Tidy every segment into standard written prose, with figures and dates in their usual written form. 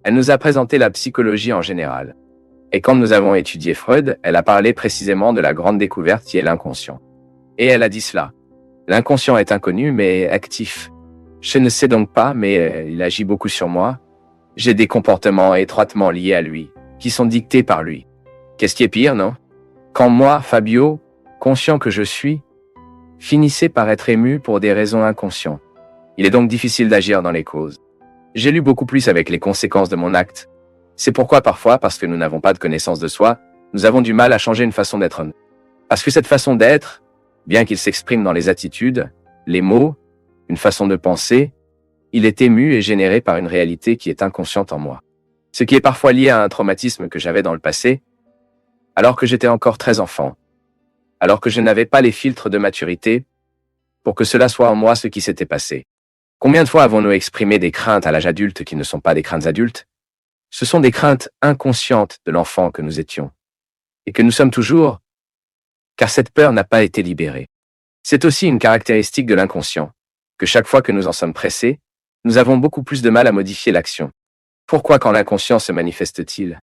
Elle nous a présenté la psychologie en général. Et quand nous avons étudié Freud, elle a parlé précisément de la grande découverte qui est l'inconscient. Et elle a dit cela. L'inconscient est inconnu, mais actif. Je ne sais donc pas, mais il agit beaucoup sur moi. J'ai des comportements étroitement liés à lui, qui sont dictés par lui. Qu'est-ce qui est pire, non? Quand moi, Fabio, conscient que je suis, finissais par être ému pour des raisons inconscientes. Il est donc difficile d'agir dans les causes. J'ai lu beaucoup plus avec les conséquences de mon acte. C'est pourquoi parfois, parce que nous n'avons pas de connaissance de soi, nous avons du mal à changer une façon d'être. Parce que cette façon d'être, bien qu'il s'exprime dans les attitudes, les mots, une façon de penser, il est ému et généré par une réalité qui est inconsciente en moi. Ce qui est parfois lié à un traumatisme que j'avais dans le passé, alors que j'étais encore très enfant, alors que je n'avais pas les filtres de maturité, pour que cela soit en moi ce qui s'était passé. Combien de fois avons-nous exprimé des craintes à l'âge adulte qui ne sont pas des craintes adultes? Ce sont des craintes inconscientes de l'enfant que nous étions, et que nous sommes toujours, car cette peur n'a pas été libérée. C'est aussi une caractéristique de l'inconscient, que chaque fois que nous en sommes pressés, nous avons beaucoup plus de mal à modifier l'action. Pourquoi quand l'inconscient se manifeste-t-il?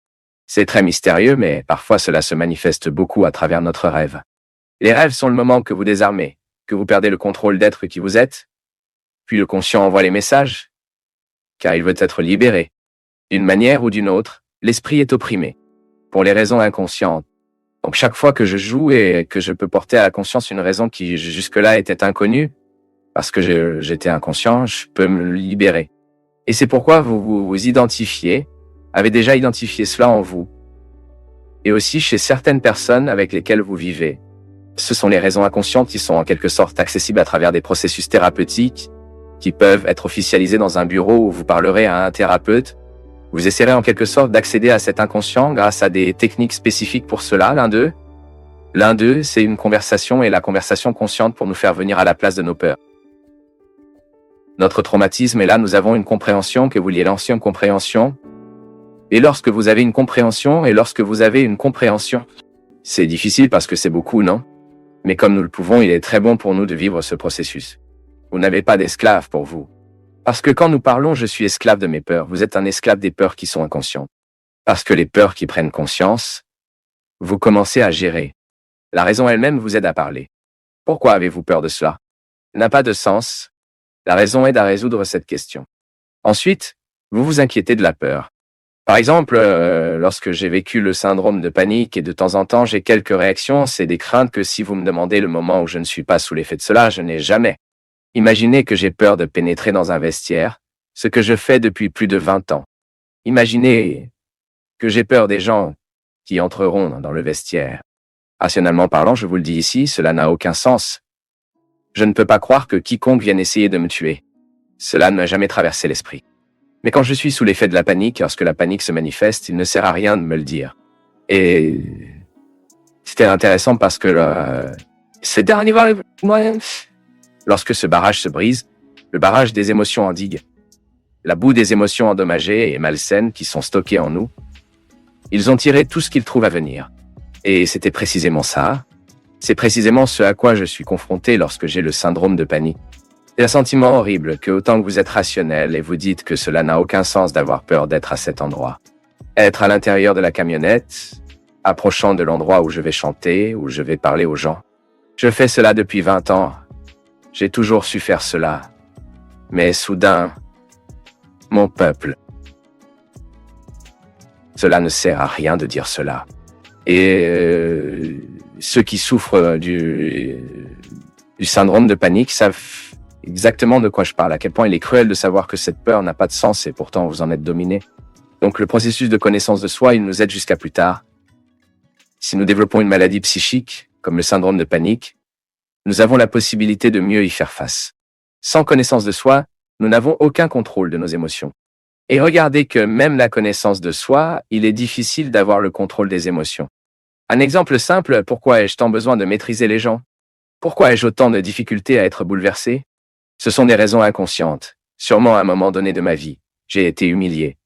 C'est très mystérieux, mais parfois cela se manifeste beaucoup à travers notre rêve. Les rêves sont le moment que vous désarmez, que vous perdez le contrôle d'être qui vous êtes, puis le conscient envoie les messages, car il veut être libéré. D'une manière ou d'une autre, l'esprit est opprimé, pour les raisons inconscientes. Donc chaque fois que je joue et que je peux porter à la conscience une raison qui jusque-là était inconnue, parce que j'étais inconscient, je peux me libérer. Et c'est pourquoi vous identifiez, avez déjà identifié cela en vous. Et aussi chez certaines personnes avec lesquelles vous vivez. Ce sont les raisons inconscientes qui sont en quelque sorte accessibles à travers des processus thérapeutiques, qui peuvent être officialisés dans un bureau où vous parlerez à un thérapeute. Vous essaierez en quelque sorte d'accéder à cet inconscient grâce à des techniques spécifiques pour cela, L'un d'eux, c'est une conversation et la conversation consciente pour nous faire venir à la place de nos peurs. Notre traumatisme, et là nous avons une compréhension que vous liez l'ancienne compréhension. Et lorsque vous avez une compréhension, c'est difficile parce que c'est beaucoup, non? Mais comme nous le pouvons, il est très bon pour nous de vivre ce processus. Vous n'avez pas d'esclave pour vous. Parce que quand nous parlons, je suis esclave de mes peurs, vous êtes un esclave des peurs qui sont inconscientes. Parce que les peurs qui prennent conscience, vous commencez à gérer. La raison elle-même vous aide à parler. Pourquoi avez-vous peur de cela? N'a pas de sens. La raison aide à résoudre cette question. Ensuite, vous vous inquiétez de la peur. Par exemple, lorsque j'ai vécu le syndrome de panique et de temps en temps j'ai quelques réactions, c'est des craintes que si vous me demandez le moment où je ne suis pas sous l'effet de cela, je n'ai jamais. Imaginez que j'ai peur de pénétrer dans un vestiaire, ce que je fais depuis plus de 20 ans. Imaginez que j'ai peur des gens qui entreront dans le vestiaire. Rationnellement parlant, je vous le dis ici, cela n'a aucun sens. Je ne peux pas croire que quiconque vienne essayer de me tuer. Cela ne m'a jamais traversé l'esprit. Mais quand je suis sous l'effet de la panique, lorsque la panique se manifeste, il ne sert à rien de me le dire. Et c'était intéressant parce que c'est arrivé moi-même. Lorsque ce barrage se brise, le barrage des émotions endigue. La boue des émotions endommagées et malsaines qui sont stockées en nous, ils ont tiré tout ce qu'ils trouvent à venir. Et c'était précisément ça. C'est précisément ce à quoi je suis confronté lorsque j'ai le syndrome de panique. C'est un sentiment horrible que autant que vous êtes rationnel et vous dites que cela n'a aucun sens d'avoir peur d'être à cet endroit. Être à l'intérieur de la camionnette, approchant de l'endroit où je vais chanter, où je vais parler aux gens. Je fais cela depuis 20 ans. J'ai toujours su faire cela. Mais soudain, mon peuple. Cela ne sert à rien de dire cela. Et ceux qui souffrent du syndrome de panique savent exactement de quoi je parle, à quel point il est cruel de savoir que cette peur n'a pas de sens et pourtant vous en êtes dominé. Donc le processus de connaissance de soi, il nous aide jusqu'à plus tard. Si nous développons une maladie psychique, comme le syndrome de panique, nous avons la possibilité de mieux y faire face. Sans connaissance de soi, nous n'avons aucun contrôle de nos émotions. Et regardez que même la connaissance de soi, il est difficile d'avoir le contrôle des émotions. Un exemple simple, pourquoi ai-je tant besoin de maîtriser les gens? Pourquoi ai-je autant de difficultés à être bouleversé? Ce sont des raisons inconscientes. Sûrement à un moment donné de ma vie, j'ai été humilié.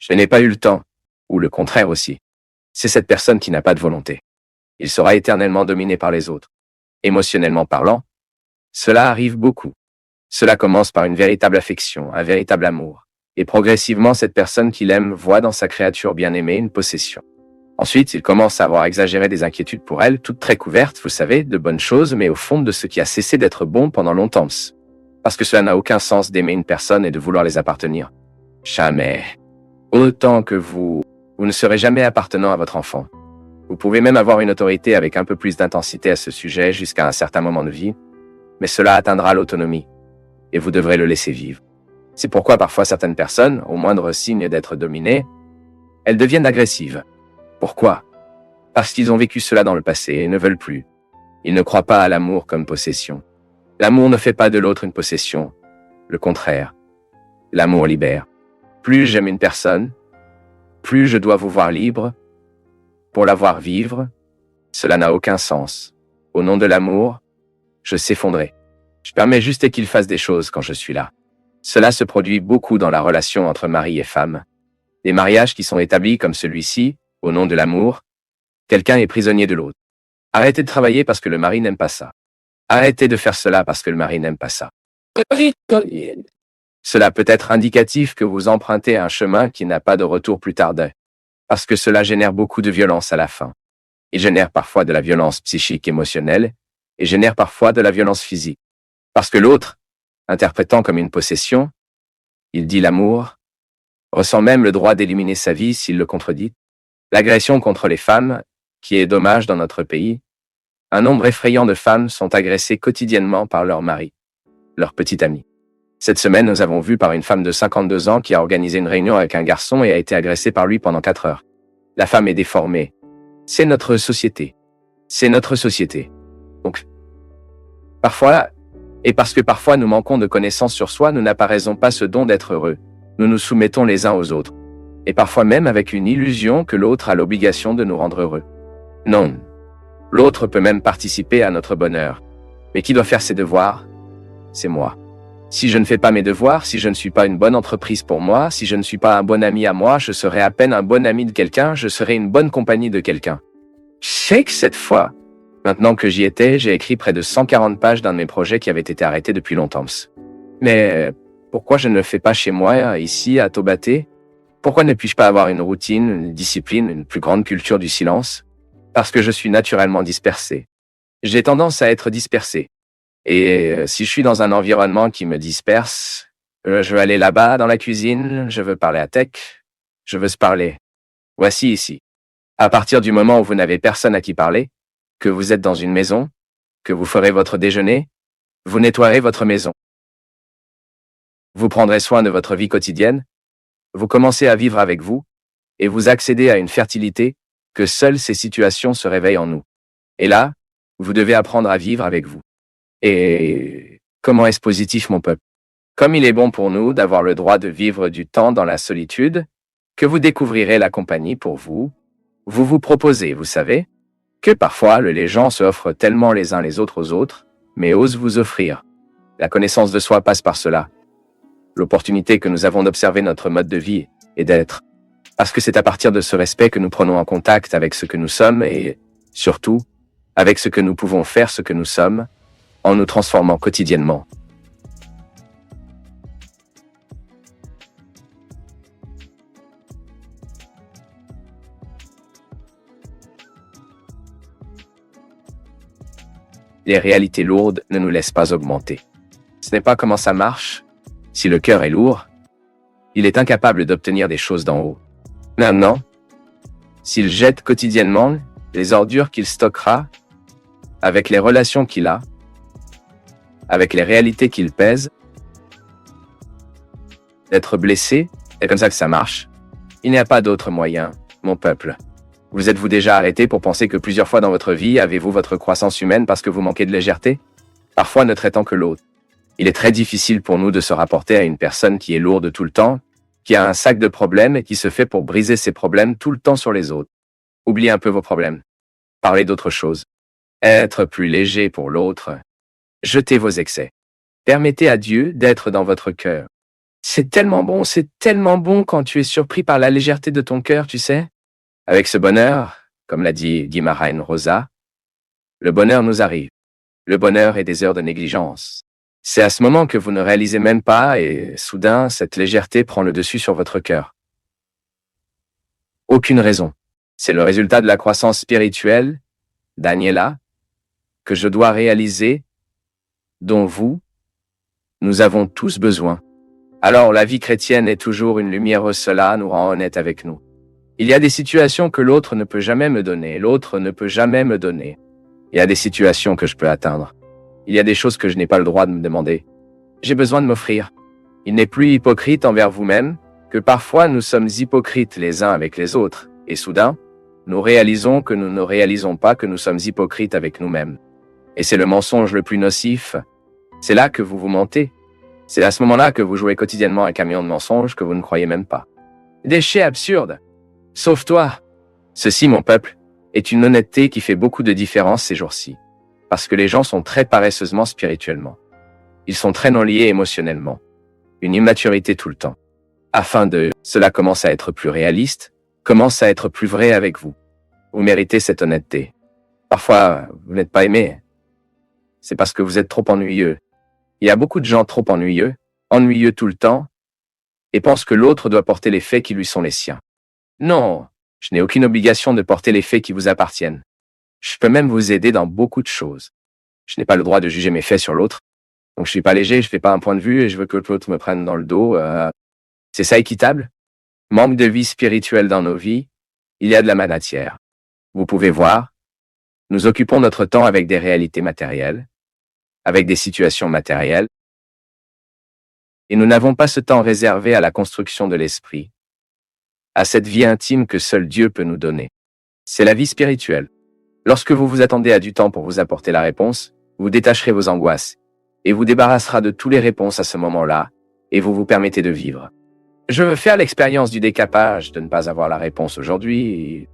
Je n'ai pas eu le temps, ou le contraire aussi. C'est cette personne qui n'a pas de volonté. Il sera éternellement dominé par les autres. Émotionnellement parlant, cela arrive beaucoup. Cela commence par une véritable affection, un véritable amour. Et progressivement, cette personne qu'il aime voit dans sa créature bien-aimée une possession. Ensuite, il commence à avoir exagéré des inquiétudes pour elle, toutes très couvertes, vous savez, de bonnes choses, mais au fond de ce qui a cessé d'être bon pendant longtemps. Parce que cela n'a aucun sens d'aimer une personne et de vouloir les appartenir. Jamais. Autant que vous ne serez jamais appartenant à votre enfant. Vous pouvez même avoir une autorité avec un peu plus d'intensité à ce sujet jusqu'à un certain moment de vie, mais cela atteindra l'autonomie, et vous devrez le laisser vivre. C'est pourquoi parfois certaines personnes, au moindre signe d'être dominées, elles deviennent agressives. Pourquoi? Parce qu'ils ont vécu cela dans le passé et ne veulent plus. Ils ne croient pas à l'amour comme possession. L'amour ne fait pas de l'autre une possession. Le contraire. L'amour libère. Plus j'aime une personne, plus je dois vous voir libre. Pour la voir vivre, cela n'a aucun sens. Au nom de l'amour, je s'effondrerai. Je permets juste qu'il fasse des choses quand je suis là. Cela se produit beaucoup dans la relation entre mari et femme. Des mariages qui sont établis comme celui-ci, au nom de l'amour, quelqu'un est prisonnier de l'autre. Arrêtez de travailler parce que le mari n'aime pas ça. Arrêtez de faire cela parce que le mari n'aime pas ça. Cela peut être indicatif que vous empruntez un chemin qui n'a pas de retour plus tard, parce que cela génère beaucoup de violence à la fin. Il génère parfois de la violence psychique émotionnelle et génère parfois de la violence physique. Parce que l'autre, interprétant comme une possession, il dit l'amour, ressent même le droit d'éliminer sa vie s'il le contredit. L'agression contre les femmes, qui est dommage dans notre pays, un nombre effrayant de femmes sont agressées quotidiennement par leur mari, leur petit ami. Cette semaine, nous avons vu par une femme de 52 ans qui a organisé une réunion avec un garçon et a été agressée par lui pendant 4 heures. La femme est déformée. C'est notre société. C'est notre société. Donc, parfois, et parce que parfois nous manquons de connaissances sur soi, nous n'apparaissons pas ce don d'être heureux. Nous nous soumettons les uns aux autres. Et parfois même avec une illusion que l'autre a l'obligation de nous rendre heureux. Non. L'autre peut même participer à notre bonheur. Mais qui doit faire ses devoirs? C'est moi. Si je ne fais pas mes devoirs, si je ne suis pas une bonne entreprise pour moi, si je ne suis pas un bon ami à moi, je serai à peine un bon ami de quelqu'un, je serai une bonne compagnie de quelqu'un. Je sais que cette fois, maintenant que j'y étais, j'ai écrit près de 140 pages d'un de mes projets qui avait été arrêté depuis longtemps. Mais pourquoi je ne le fais pas chez moi, ici, à Taubaté? Pourquoi ne puis-je pas avoir une routine, une discipline, une plus grande culture du silence? Parce que je suis naturellement dispersé. J'ai tendance à être dispersé. Et si je suis dans un environnement qui me disperse, je veux aller là-bas dans la cuisine, je veux parler à Tech, je veux se parler. Voici ici. À partir du moment où vous n'avez personne à qui parler, que vous êtes dans une maison, que vous ferez votre déjeuner, vous nettoierez votre maison. Vous prendrez soin de votre vie quotidienne, vous commencez à vivre avec vous, et vous accédez à une fertilité que seules ces situations se réveillent en nous. Et là, vous devez apprendre à vivre avec vous. Et comment est-ce positif, mon peuple? Comme il est bon pour nous d'avoir le droit de vivre du temps dans la solitude, que vous découvrirez la compagnie pour vous, vous vous proposez, vous savez, que parfois les gens se offrent tellement les uns les autres aux autres, mais osent vous offrir. La connaissance de soi passe par cela. L'opportunité que nous avons d'observer notre mode de vie et d'être. Parce que c'est à partir de ce respect que nous prenons en contact avec ce que nous sommes et, surtout, avec ce que nous pouvons faire ce que nous sommes, en nous transformant quotidiennement. Les réalités lourdes ne nous laissent pas augmenter. Ce n'est pas comment ça marche. Si le cœur est lourd, il est incapable d'obtenir des choses d'en haut. Maintenant, s'il jette quotidiennement les ordures qu'il stockera, avec les relations qu'il a, avec les réalités qu'il pèse, d'être blessé, c'est comme ça que ça marche. Il n'y a pas d'autre moyen, mon peuple. Vous êtes-vous déjà arrêté pour penser que plusieurs fois dans votre vie, avez-vous votre croissance humaine parce que vous manquez de légèreté? Parfois ne traitant que l'autre. Il est très difficile pour nous de se rapporter à une personne qui est lourde tout le temps, qui a un sac de problèmes et qui se fait pour briser ses problèmes tout le temps sur les autres. Oubliez un peu vos problèmes. Parlez d'autre chose. Être plus léger pour l'autre. Jetez vos excès. Permettez à Dieu d'être dans votre cœur. C'est tellement bon quand tu es surpris par la légèreté de ton cœur, tu sais. Avec ce bonheur, comme l'a dit Guimaraen Rosa, le bonheur nous arrive. Le bonheur est des heures de négligence. C'est à ce moment que vous ne réalisez même pas et soudain, cette légèreté prend le dessus sur votre cœur. Aucune raison. C'est le résultat de la croissance spirituelle, Daniela, que je dois réaliser, dont nous avons tous besoin. Alors la vie chrétienne est toujours une lumière, cela nous rend honnêtes avec nous. Il y a des situations que l'autre ne peut jamais me donner, l'autre ne peut jamais me donner. Il y a des situations que je peux atteindre. Il y a des choses que je n'ai pas le droit de me demander. J'ai besoin de m'offrir. Il n'est plus hypocrite envers vous-même, que parfois nous sommes hypocrites les uns avec les autres, et soudain, nous réalisons que nous ne réalisons pas que nous sommes hypocrites avec nous-mêmes. Et c'est le mensonge le plus nocif. C'est là que vous vous mentez. C'est à ce moment-là que vous jouez quotidiennement un camion de mensonges que vous ne croyez même pas. Déchet absurde. Sauve-toi. Ceci, mon peuple, est une honnêteté qui fait beaucoup de différence ces jours-ci. Parce que les gens sont très paresseusement spirituellement. Ils sont très non liés émotionnellement. Une immaturité tout le temps. Cela commence à être plus réaliste, commence à être plus vrai avec vous. Vous méritez cette honnêteté. Parfois, vous n'êtes pas aimé. C'est parce que vous êtes trop ennuyeux. Il y a beaucoup de gens trop ennuyeux tout le temps, et pensent que l'autre doit porter les faits qui lui sont les siens. Non, je n'ai aucune obligation de porter les faits qui vous appartiennent. Je peux même vous aider dans beaucoup de choses. Je n'ai pas le droit de juger mes faits sur l'autre. Donc je suis pas léger, je fais pas un point de vue et je veux que l'autre me prenne dans le dos. C'est ça équitable? Manque de vie spirituelle dans nos vies, il y a de la matière. Vous pouvez voir, nous occupons notre temps avec des réalités matérielles, avec des situations matérielles, et nous n'avons pas ce temps réservé à la construction de l'esprit, à cette vie intime que seul Dieu peut nous donner. C'est la vie spirituelle. Lorsque vous vous attendez à du temps pour vous apporter la réponse, vous détacherez vos angoisses, et vous débarrassera de toutes les réponses à ce moment-là, et vous vous permettez de vivre. Je veux faire l'expérience du décapage, de ne pas avoir la réponse aujourd'hui.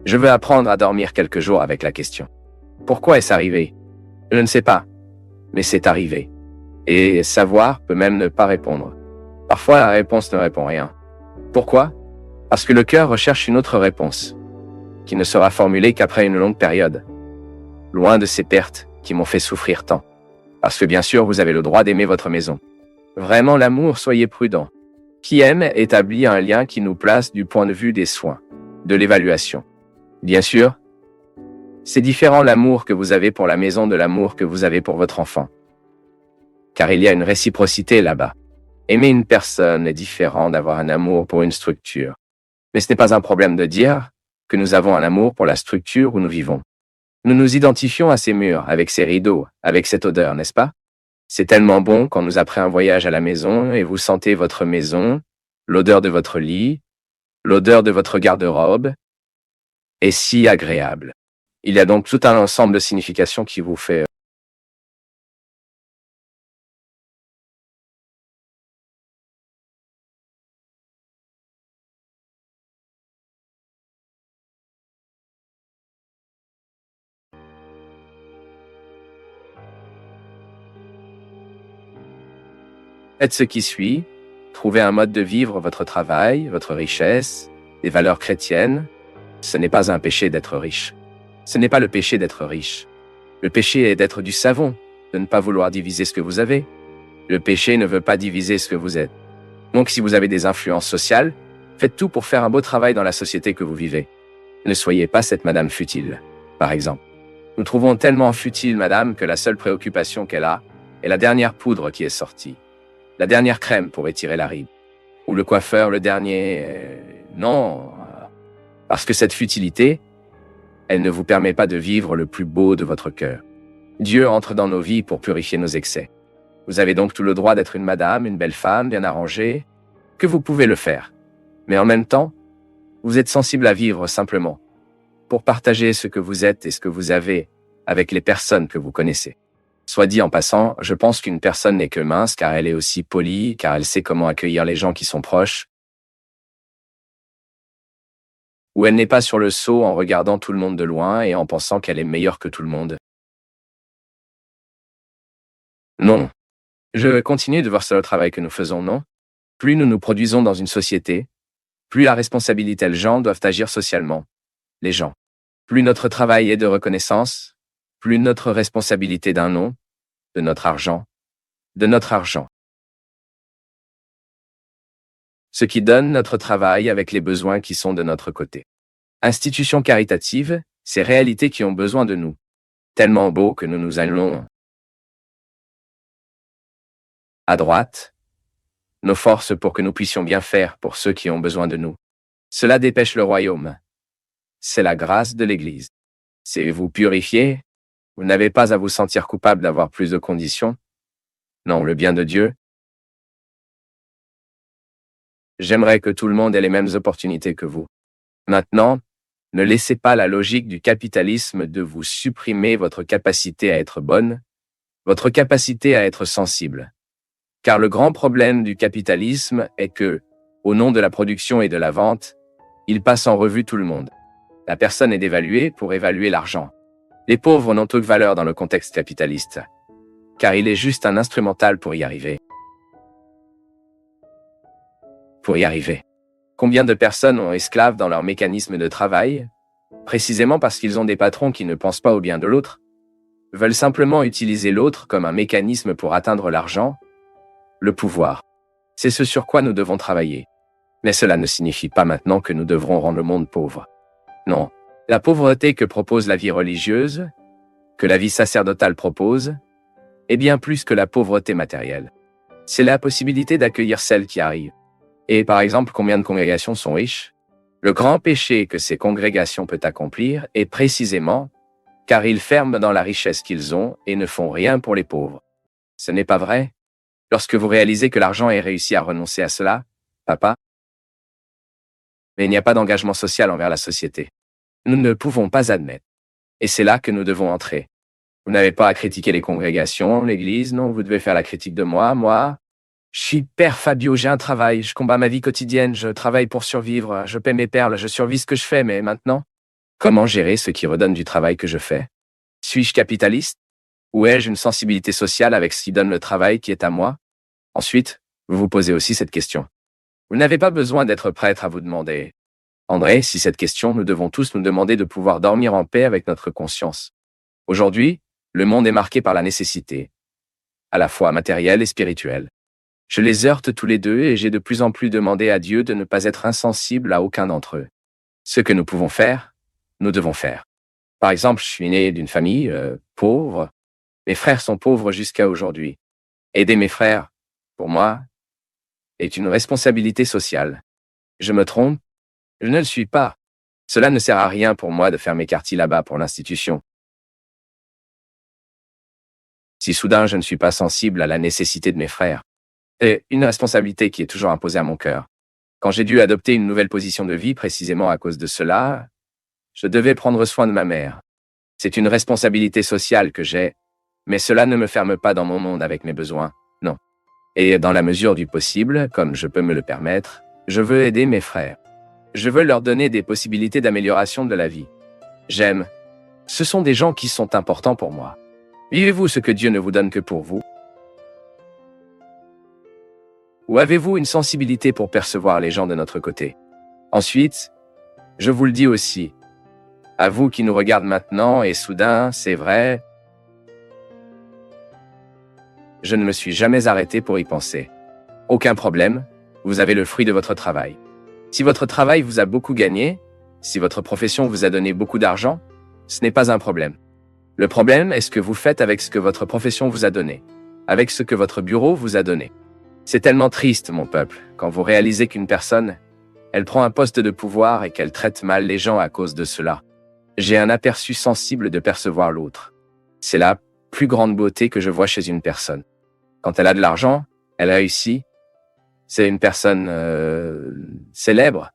Je veux apprendre à dormir quelques jours avec la question. Pourquoi est-ce arrivé? Je ne sais pas, mais c'est arrivé. Et savoir peut même ne pas répondre. Parfois, la réponse ne répond rien. Pourquoi? Parce que le cœur recherche une autre réponse, qui ne sera formulée qu'après une longue période. Loin de ces pertes qui m'ont fait souffrir tant. Parce que bien sûr, vous avez le droit d'aimer votre maison. Vraiment l'amour, soyez prudent. Qui aime établit un lien qui nous place du point de vue des soins, de l'évaluation. Bien sûr, c'est différent l'amour que vous avez pour la maison de l'amour que vous avez pour votre enfant. Car il y a une réciprocité là-bas. Aimer une personne est différent d'avoir un amour pour une structure. Mais ce n'est pas un problème de dire que nous avons un amour pour la structure où nous vivons. Nous nous identifions à ces murs, avec ces rideaux, avec cette odeur, n'est-ce pas? C'est tellement bon quand nous après un voyage à la maison et vous sentez votre maison, l'odeur de votre lit, l'odeur de votre garde-robe, est si agréable. Il y a donc tout un ensemble de significations qui vous fait. Faites ce qui suit, trouvez un mode de vivre votre travail, votre richesse, des valeurs chrétiennes. Ce n'est pas un péché d'être riche. Ce n'est pas le péché d'être riche. Le péché est d'être du savon, de ne pas vouloir diviser ce que vous avez. Le péché ne veut pas diviser ce que vous êtes. Donc si vous avez des influences sociales, faites tout pour faire un beau travail dans la société que vous vivez. Ne soyez pas cette madame futile, par exemple. Nous trouvons tellement futile madame que la seule préoccupation qu'elle a est la dernière poudre qui est sortie. La dernière crème pour étirer la ride. Ou le coiffeur, le dernier. Non. Parce que cette futilité, elle ne vous permet pas de vivre le plus beau de votre cœur. Dieu entre dans nos vies pour purifier nos excès. Vous avez donc tout le droit d'être une madame, une belle femme, bien arrangée, que vous pouvez le faire. Mais en même temps, vous êtes sensible à vivre simplement, pour partager ce que vous êtes et ce que vous avez avec les personnes que vous connaissez. Soit dit en passant, je pense qu'une personne n'est que mince car elle est aussi polie, car elle sait comment accueillir les gens qui sont proches, ou elle n'est pas sur le seau en regardant tout le monde de loin et en pensant qu'elle est meilleure que tout le monde. Non. Je continue de voir ça le travail que nous faisons, non? Plus nous nous produisons dans une société, plus la responsabilité les gens doivent agir socialement. Les gens. Plus notre travail est de reconnaissance, plus notre responsabilité d'un nom, de notre argent, de notre argent. Ce qui donne notre travail avec les besoins qui sont de notre côté. Institutions caritatives, ces réalités qui ont besoin de nous. Tellement beau que nous nous allons à droite, nos forces pour que nous puissions bien faire pour ceux qui ont besoin de nous. Cela dépêche le royaume. C'est la grâce de l'Église. C'est vous purifier. Vous n'avez pas à vous sentir coupable d'avoir plus de conditions. Non, le bien de Dieu. J'aimerais que tout le monde ait les mêmes opportunités que vous. Maintenant, ne laissez pas la logique du capitalisme de vous supprimer votre capacité à être bonne, votre capacité à être sensible. Car le grand problème du capitalisme est que, au nom de la production et de la vente, il passe en revue tout le monde. La personne est dévaluée pour évaluer l'argent. Les pauvres n'ont aucune valeur dans le contexte capitaliste, car il est juste un instrumental pour y arriver. Pour y arriver. Combien de personnes ont esclaves dans leur mécanisme de travail, précisément parce qu'ils ont des patrons qui ne pensent pas au bien de l'autre, veulent simplement utiliser l'autre comme un mécanisme pour atteindre l'argent, le pouvoir. C'est ce sur quoi nous devons travailler. Mais cela ne signifie pas maintenant que nous devrons rendre le monde pauvre. Non. La pauvreté que propose la vie religieuse, que la vie sacerdotale propose, est bien plus que la pauvreté matérielle. C'est la possibilité d'accueillir celles qui arrivent. Et par exemple, combien de congrégations sont riches? Le grand péché que ces congrégations peuvent accomplir est précisément car ils ferment dans la richesse qu'ils ont et ne font rien pour les pauvres. Ce n'est pas vrai? Lorsque vous réalisez que l'argent ait réussi à renoncer à cela, papa? Mais il n'y a pas d'engagement social envers la société. Nous ne pouvons pas admettre. Et c'est là que nous devons entrer. Vous n'avez pas à critiquer les congrégations, l'Église, non, vous devez faire la critique de moi. Je suis père Fabio, j'ai un travail, je combats ma vie quotidienne, je travaille pour survivre, je paie mes perles, je survis ce que je fais, mais maintenant, comment gérer ce qui redonne du travail que je fais? Suis-je capitaliste? Ou ai-je une sensibilité sociale avec ce qui donne le travail qui est à moi? Ensuite, vous vous posez aussi cette question. Vous n'avez pas besoin d'être prêtre à vous demander. André, si cette question, nous devons tous nous demander de pouvoir dormir en paix avec notre conscience. Aujourd'hui, le monde est marqué par la nécessité, à la fois matérielle et spirituelle. Je les heurte tous les deux et j'ai de plus en plus demandé à Dieu de ne pas être insensible à aucun d'entre eux. Ce que nous pouvons faire, nous devons faire. Par exemple, je suis né d'une famille pauvre. Mes frères sont pauvres jusqu'à aujourd'hui. Aider mes frères, pour moi, est une responsabilité sociale. Je me trompe? Je ne le suis pas. Cela ne sert à rien pour moi de faire mes quartiers là-bas pour l'institution. Si soudain je ne suis pas sensible à la nécessité de mes frères, c'est une responsabilité qui est toujours imposée à mon cœur. Quand j'ai dû adopter une nouvelle position de vie précisément à cause de cela, je devais prendre soin de ma mère. C'est une responsabilité sociale que j'ai, mais cela ne me ferme pas dans mon monde avec mes besoins, non. Et dans la mesure du possible, comme je peux me le permettre, je veux aider mes frères. Je veux leur donner des possibilités d'amélioration de la vie. J'aime. Ce sont des gens qui sont importants pour moi. Vivez-vous ce que Dieu ne vous donne que pour vous? Ou avez-vous une sensibilité pour percevoir les gens de notre côté? Ensuite, je vous le dis aussi, à vous qui nous regardez maintenant et soudain, c'est vrai, je ne me suis jamais arrêté pour y penser. Aucun problème, vous avez le fruit de votre travail. Si votre travail vous a beaucoup gagné, si votre profession vous a donné beaucoup d'argent, ce n'est pas un problème. Le problème est ce que vous faites avec ce que votre profession vous a donné, avec ce que votre bureau vous a donné. C'est tellement triste, mon peuple, quand vous réalisez qu'une personne, elle prend un poste de pouvoir et qu'elle traite mal les gens à cause de cela. J'ai un aperçu sensible de percevoir l'autre. C'est la plus grande beauté que je vois chez une personne. Quand elle a de l'argent, elle réussit. C'est une personne célèbre.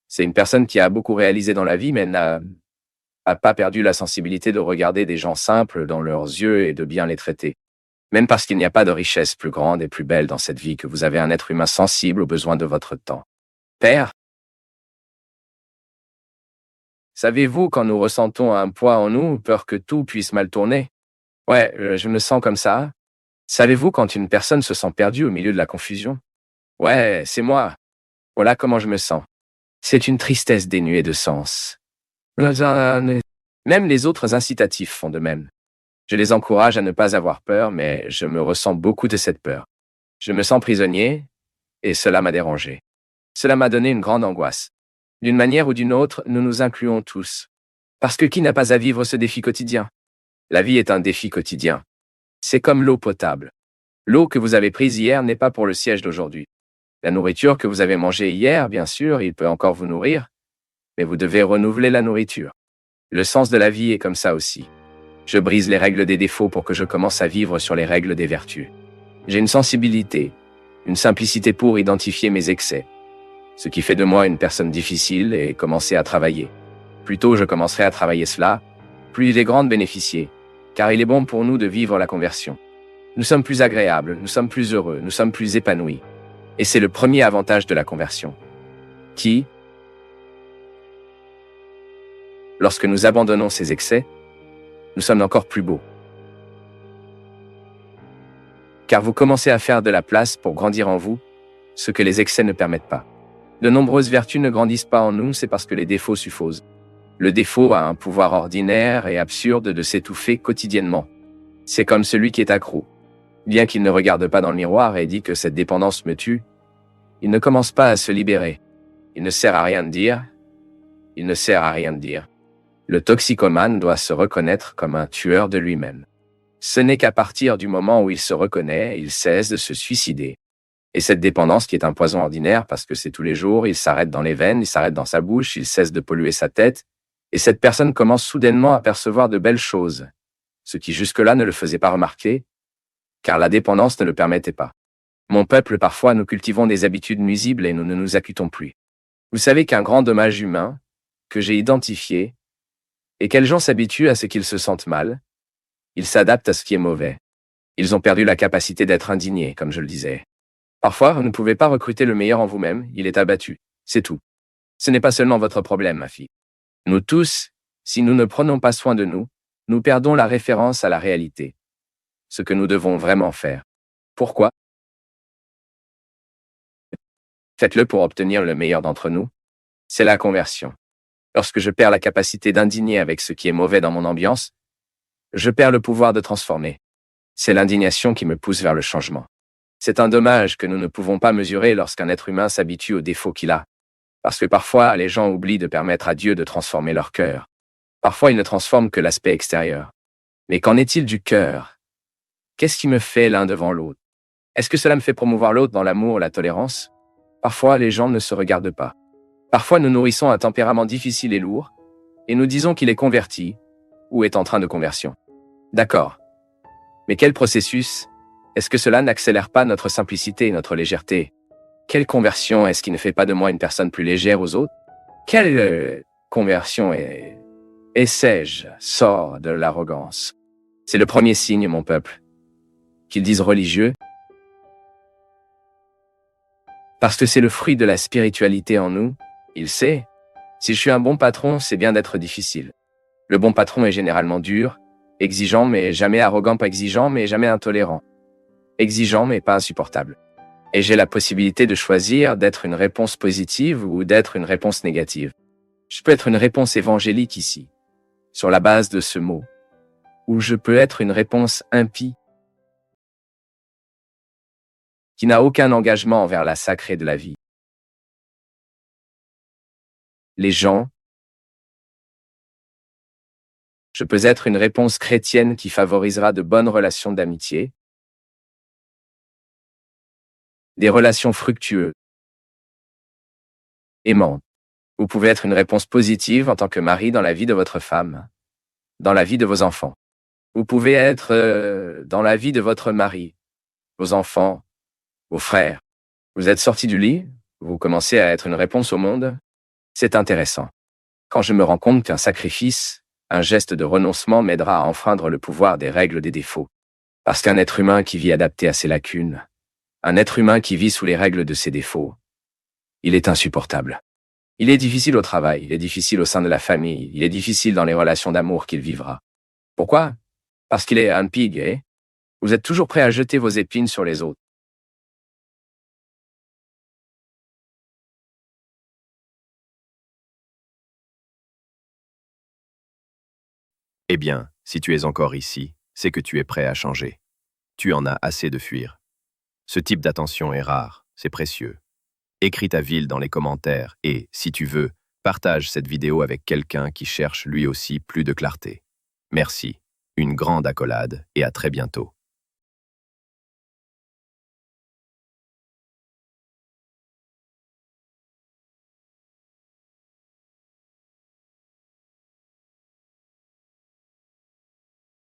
C'est une personne qui a beaucoup réalisé dans la vie, mais n'a pas perdu la sensibilité de regarder des gens simples dans leurs yeux et de bien les traiter. Même parce qu'il n'y a pas de richesse plus grande et plus belle dans cette vie que vous avez un être humain sensible aux besoins de votre temps. Père, savez-vous quand nous ressentons un poids en nous, peur que tout puisse mal tourner? Ouais, je me sens comme ça. Savez-vous quand une personne se sent perdue au milieu de la confusion? Ouais, c'est moi. Voilà comment je me sens. C'est une tristesse dénuée de sens. Même les autres incitatifs font de même. Je les encourage à ne pas avoir peur, mais je me ressens beaucoup de cette peur. Je me sens prisonnier, et cela m'a dérangé. Cela m'a donné une grande angoisse. D'une manière ou d'une autre, nous nous incluons tous. Parce que qui n'a pas à vivre ce défi quotidien? La vie est un défi quotidien. C'est comme l'eau potable. L'eau que vous avez prise hier n'est pas pour le siège d'aujourd'hui. La nourriture que vous avez mangée hier, bien sûr, il peut encore vous nourrir, mais vous devez renouveler la nourriture. Le sens de la vie est comme ça aussi. Je brise les règles des défauts pour que je commence à vivre sur les règles des vertus. J'ai une sensibilité, une simplicité pour identifier mes excès, ce qui fait de moi une personne difficile et commencer à travailler. Plus tôt je commencerai à travailler cela, plus il est grand de bénéficier, car il est bon pour nous de vivre la conversion. Nous sommes plus agréables, nous sommes plus heureux, nous sommes plus épanouis. Et c'est le premier avantage de la conversion. Qui, lorsque nous abandonnons ces excès, nous sommes encore plus beaux. Car vous commencez à faire de la place pour grandir en vous, ce que les excès ne permettent pas. De nombreuses vertus ne grandissent pas en nous, c'est parce que les défauts suffosent. Le défaut a un pouvoir ordinaire et absurde de s'étouffer quotidiennement. C'est comme celui qui est accro. Bien qu'il ne regarde pas dans le miroir et dit que cette dépendance me tue, il ne commence pas à se libérer. Il ne sert à rien de dire. Il ne sert à rien de dire. Le toxicomane doit se reconnaître comme un tueur de lui-même. Ce n'est qu'à partir du moment où il se reconnaît, il cesse de se suicider. Et cette dépendance qui est un poison ordinaire parce que c'est tous les jours, il s'arrête dans les veines, il s'arrête dans sa bouche, il cesse de polluer sa tête, et cette personne commence soudainement à percevoir de belles choses, ce qui jusque-là ne le faisait pas remarquer, car la dépendance ne le permettait pas. Mon peuple, parfois, nous cultivons des habitudes nuisibles et nous ne nous accutons plus. Vous savez qu'un grand dommage humain, que j'ai identifié, est que les gens s'habituent à ce qu'ils se sentent mal, ils s'adaptent à ce qui est mauvais. Ils ont perdu la capacité d'être indignés, comme je le disais. Parfois, vous ne pouvez pas recruter le meilleur en vous-même, il est abattu. C'est tout. Ce n'est pas seulement votre problème, ma fille. Nous tous, si nous ne prenons pas soin de nous, nous perdons la référence à la réalité. Ce que nous devons vraiment faire. Pourquoi? Faites-le pour obtenir le meilleur d'entre nous. C'est la conversion. Lorsque je perds la capacité d'indigner avec ce qui est mauvais dans mon ambiance, je perds le pouvoir de transformer. C'est l'indignation qui me pousse vers le changement. C'est un dommage que nous ne pouvons pas mesurer lorsqu'un être humain s'habitue aux défauts qu'il a. Parce que parfois, les gens oublient de permettre à Dieu de transformer leur cœur. Parfois, il ne transforme que l'aspect extérieur. Mais qu'en est-il du cœur? Qu'est-ce qui me fait l'un devant l'autre? Est-ce que cela me fait promouvoir l'autre dans l'amour, la tolérance? Parfois, les gens ne se regardent pas. Parfois, nous nourrissons un tempérament difficile et lourd, et nous disons qu'il est converti, ou est en train de conversion. D'accord. Mais quel processus? Est-ce que cela n'accélère pas notre simplicité et notre légèreté? Quelle conversion est-ce qui ne fait pas de moi une personne plus légère aux autres? Quelle conversion sais-je, sort de l'arrogance? C'est le premier signe, mon peuple. Qu'ils disent religieux, parce que c'est le fruit de la spiritualité en nous. Il sait, si je suis un bon patron, c'est bien d'être difficile. Le bon patron est généralement dur, exigeant mais jamais arrogant, pas exigeant mais jamais intolérant. Exigeant mais pas insupportable. Et j'ai la possibilité de choisir d'être une réponse positive ou d'être une réponse négative. Je peux être une réponse évangélique ici, sur la base de ce mot, ou je peux être une réponse impie, qui n'a aucun engagement envers la sacrée de la vie. Les gens, je peux être une réponse chrétienne qui favorisera de bonnes relations d'amitié, des relations fructueuses, aimantes. Vous pouvez être une réponse positive en tant que mari dans la vie de votre femme, dans la vie de vos enfants. Vous pouvez être dans la vie de votre mari, vos enfants, vos frères. Vous êtes sorti du lit, vous commencez à être une réponse au monde. C'est intéressant. Quand je me rends compte qu'un sacrifice, un geste de renoncement m'aidera à enfreindre le pouvoir des règles des défauts. Parce qu'un être humain qui vit adapté à ses lacunes, un être humain qui vit sous les règles de ses défauts, il est insupportable. Il est difficile au travail, il est difficile au sein de la famille, il est difficile dans les relations d'amour qu'il vivra. Pourquoi? Parce qu'il est un pig, eh? Vous êtes toujours prêt à jeter vos épines sur les autres. Eh bien, si tu es encore ici, c'est que tu es prêt à changer. Tu en as assez de fuir. Ce type d'attention est rare, c'est précieux. Écris ta ville dans les commentaires et, si tu veux, partage cette vidéo avec quelqu'un qui cherche lui aussi plus de clarté. Merci, une grande accolade et à très bientôt.